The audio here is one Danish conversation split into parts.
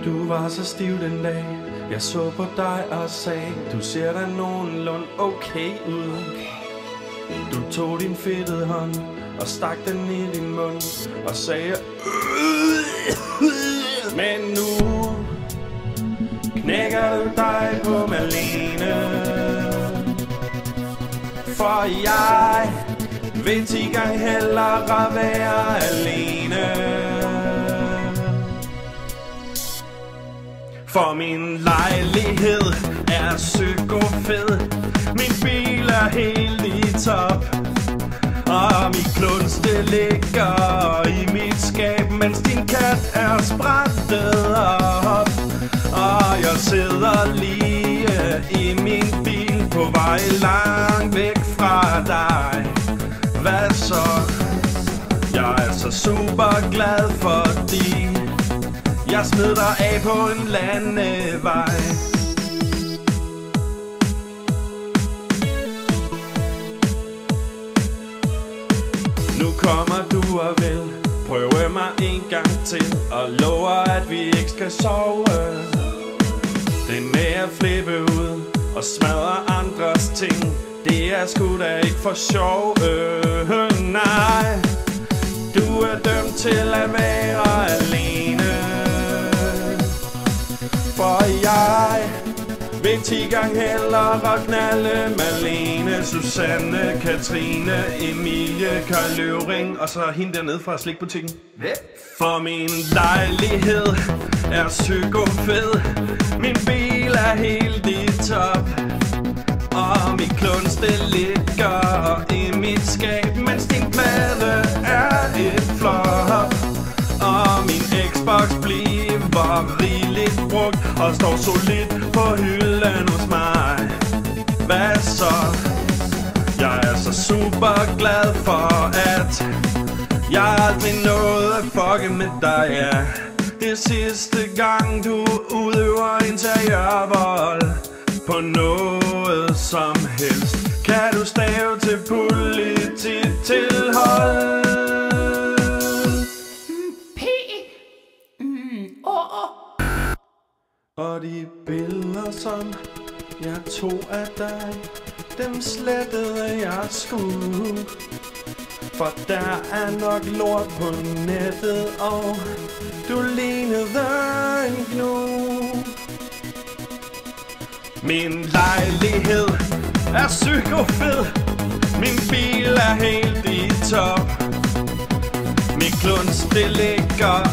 Du var så stiv den dag, jeg så på dig og sagde, du ser da nogenlunde okay ud. Du tog din fedtede hånd og stak den i din mund og sagde, men nu knækker du dig på Malene. For jeg vil 10 gange hellere være alene. For min lejlighed er psykofed, min bil er helt i top, og mit klunste ligger i mit skab, mens din kat er sprættet op. Og jeg sidder lige i min bil på vej langt væk fra dig. Hvad så? Jeg er så super glad, fordi jeg smed dig af på en landevej. Nu kommer du og vil prøve mig en gang til, og lover at vi ikke skal sove. Det med at flippe ud og smadre andres ting, det er sgu da ikke for sjov. Nej, du er dømt til at være alene. For jeg vil 10 gange hellere knalde Malene, Susanne, Katrine, Emilie, Karl Løvring og så hende dernede fra slikbutikken. For min lejlighed er psykofed, min bil er helt i top, og mit klunste ligger i mit skab, mens din plade er et flop. Og min Xbox bliver rigeligt brugt og står solidt på hylden hos mig. Hvad så? Jeg er så super glad for, at jeg aldrig nåede at fucke med dig, ja. Det sidste gang du udøver interiørvold på noget som helst, kan du stave til polititilhold. Og de billeder, som jeg tog af dig, dem slettede jeg sgu. For der er nok lort på nettet, og du lignede en gnu. Min lejlighed er psykofed, min bil er helt i top, mit kluns det ligger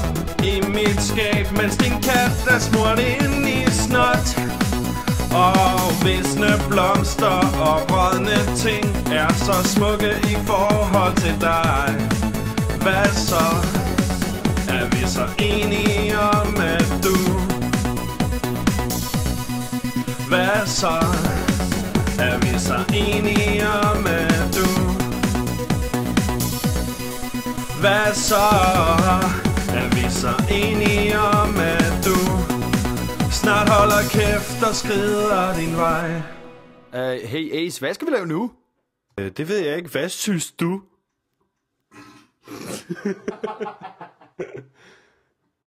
i mit skab, mens din kat er smurt ind i snot. Og visne blomster og rådne ting er så smukke i forhold til dig. Hvad så? Er vi så enige om, at du? Hvad så? Er vi så enige om, at du? Hvad så? Er vi så enige om, at du snart holder kæft og skrider din vej? Hey Ace, hvad skal vi lave nu? Det ved jeg ikke. Hvad synes du?